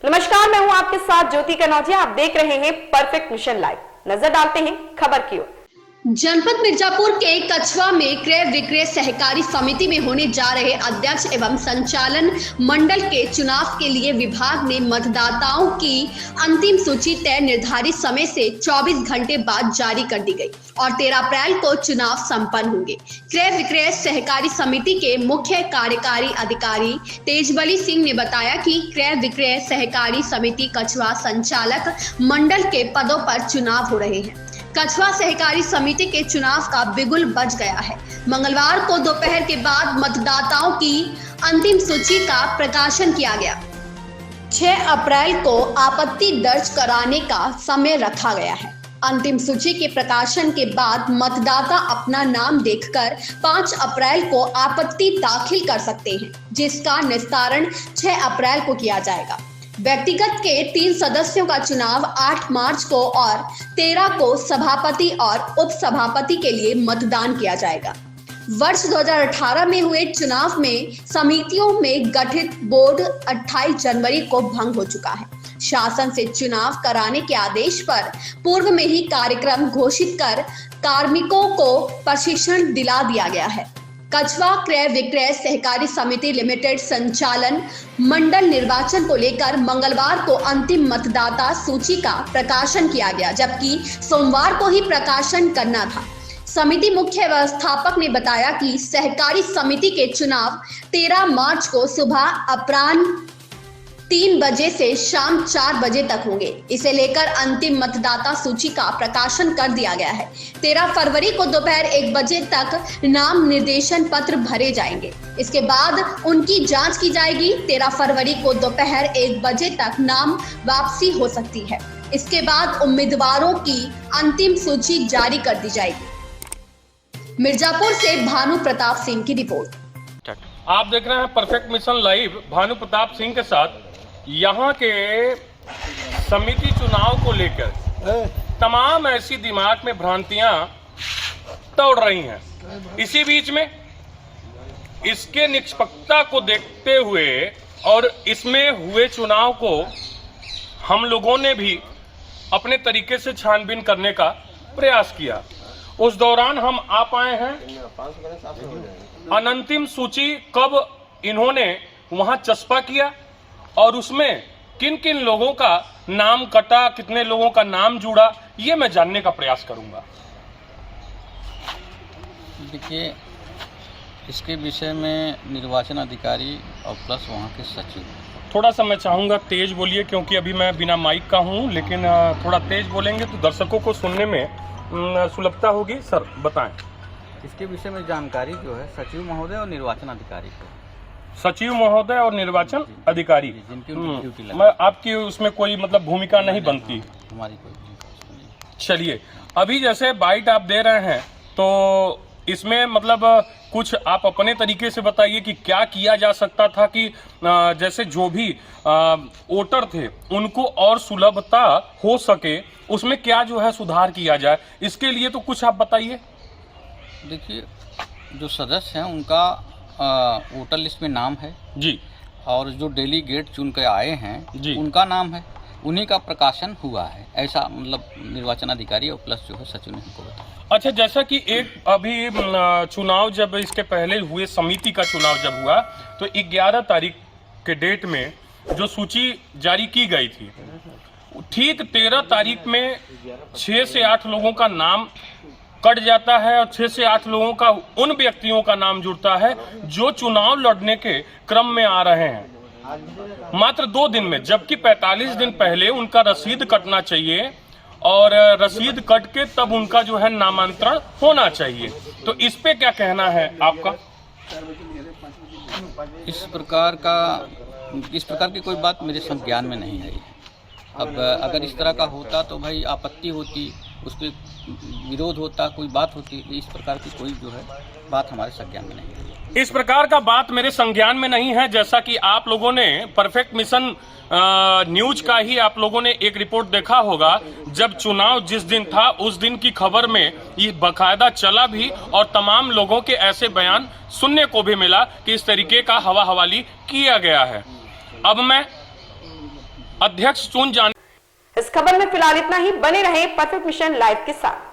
नमस्कार, मैं हूं आपके साथ ज्योति कनौजिया। आप देख रहे हैं परफेक्ट मिशन लाइव। नजर डालते हैं खबर की ओर। जनपद मिर्जापुर के कछवा में क्रय विक्रय सहकारी समिति में होने जा रहे अध्यक्ष एवं संचालन मंडल के चुनाव के लिए विभाग ने मतदाताओं की अंतिम सूची तय निर्धारित समय से 24 घंटे बाद जारी कर दी गई और 13 अप्रैल को चुनाव संपन्न होंगे। क्रय विक्रय सहकारी समिति के मुख्य कार्यकारी अधिकारी तेजबली सिंह ने बताया कि क्रय विक्रय सहकारी समिति कछवा संचालक मंडल के पदों पर चुनाव हो रहे हैं। कछवा सहकारी समिति के चुनाव का बिगुल बज गया है। मंगलवार को दोपहर के बाद मतदाताओं की अंतिम सूची का प्रकाशन किया गया। 6 अप्रैल को आपत्ति दर्ज कराने का समय रखा गया है। अंतिम सूची के प्रकाशन के बाद मतदाता अपना नाम देखकर 5 अप्रैल को आपत्ति दाखिल कर सकते हैं, जिसका निस्तारण 6 अप्रैल को किया जाएगा। व्यक्तिगत के 3 सदस्यों का चुनाव 8 मार्च को और 13 को सभापति और उप सभापति के लिए मतदान किया जाएगा। वर्ष 2018 में हुए चुनाव में समितियों में गठित बोर्ड 28 जनवरी को भंग हो चुका है। शासन से चुनाव कराने के आदेश पर पूर्व में ही कार्यक्रम घोषित कर कार्मिकों को प्रशिक्षण दिला दिया गया है। कछवा क्रय विक्रय सहकारी समिति लिमिटेड संचालन मंडल निर्वाचन को लेकर मंगलवार को अंतिम मतदाता सूची का प्रकाशन किया गया, जबकि सोमवार को ही प्रकाशन करना था। समिति मुख्य व्यवस्थापक ने बताया कि सहकारी समिति के चुनाव 13 मार्च को सुबह अपराह्न 3 बजे से शाम 4 बजे तक होंगे। इसे लेकर अंतिम मतदाता सूची का प्रकाशन कर दिया गया है। 13 फरवरी को दोपहर 1 बजे तक नाम निर्देशन पत्र भरे जाएंगे। इसके बाद उनकी जांच की जाएगी। 13 फरवरी को दोपहर 1 बजे तक नाम वापसी हो सकती है। इसके बाद उम्मीदवारों की अंतिम सूची जारी कर दी जाएगी। मिर्जापुर से भानु प्रताप सिंह की रिपोर्ट। आप देख रहे हैं perfect mission live. Bhanu Pratap Singh के साथ यहाँ के समिति चुनाव को लेकर तमाम ऐसी दिमाग में भ्रांतियां दौड़ रही हैं। इसी बीच में इसके निष्पक्षता को देखते हुए और इसमें हुए चुनाव को हम लोगों ने भी अपने तरीके से छानबीन करने का प्रयास किया। उस दौरान हम आ पाए हैं अनंतिम सूची कब इन्होंने वहां चस्पा किया और उसमें किन किन लोगों का नाम कटा, कितने लोगों का नाम जुड़ा, ये मैं जानने का प्रयास करूंगा। देखिए, इसके विषय में निर्वाचन अधिकारी और प्लस वहाँ के सचिव। थोड़ा सा मैं चाहूंगा तेज बोलिए, क्योंकि अभी मैं बिना माइक का हूं, लेकिन थोड़ा तेज बोलेंगे तो दर्शकों को सुनने में सुलभता होगी। सर बताएं। इसके विषय में जानकारी जो है सचिव महोदय और निर्वाचन अधिकारी को। सचिव महोदय और निर्वाचन अधिकारी, जिनकी ड्यूटी लगी। मैं आपकी उसमें कोई मतलब भूमिका नहीं बनती। हमारी कोई भूमिका नहीं। चलिए, अभी जैसे बाइट आप दे रहे हैं तो इसमें मतलब कुछ आप अपने तरीके से बताइए कि क्या किया जा सकता था कि जैसे जो भी वोटर थे उनको और सुलभता हो सके, उसमें क्या जो है सुधार किया जाए, इसके लिए तो कुछ आप बताइए। देखिए, जो सदस्य हैं उनका वोटर लिस्ट में नाम है जी, और जो डेलीगेट चुन के आए हैं जी, उनका नाम है, उन्हीं का प्रकाशन हुआ है। ऐसा मतलब निर्वाचन अधिकारी और प्लस जो है सचिव ने हमको बताया। अच्छा, जैसा कि एक अभी चुनाव जब इसके पहले हुए समिति का चुनाव जब हुआ तो 11 तारीख के डेट में जो सूची जारी की गई थी, ठीक 13 तारीख में 6 से 8 लोगों का नाम कट जाता है और 6 से 8 लोगों का उन व्यक्तियों का नाम जुड़ता है जो चुनाव लड़ने के क्रम में आ रहे हैं मात्र 2 दिन में, जबकि 45 दिन पहले उनका रसीद कटना चाहिए और रसीद कट के तब उनका जो है नामांतरण होना चाहिए। तो इस पे क्या कहना है आपका? इस प्रकार की कोई बात मेरे संज्ञान में नहीं आई है। अब अगर इस तरह का होता तो भाई आपत्ति होती, उस पर विरोध होता, कोई बात होती। इस प्रकार की कोई जो है बात हमारे संज्ञान में नहीं है। इस प्रकार का बात मेरे संज्ञान में नहीं है। जैसा कि आप लोगों ने परफेक्ट मिशन न्यूज का ही आप लोगों ने एक रिपोर्ट देखा होगा, जब चुनाव जिस दिन था उस दिन की खबर में ये बाकायदा चला भी और तमाम लोगों के ऐसे बयान सुनने को भी मिला कि इस तरीके का हवा हवाली किया गया है। अब मैं अध्यक्ष चुन जाने। इस खबर में फिलहाल इतना ही। बने रहे परफेक्ट मिशन लाइव के साथ।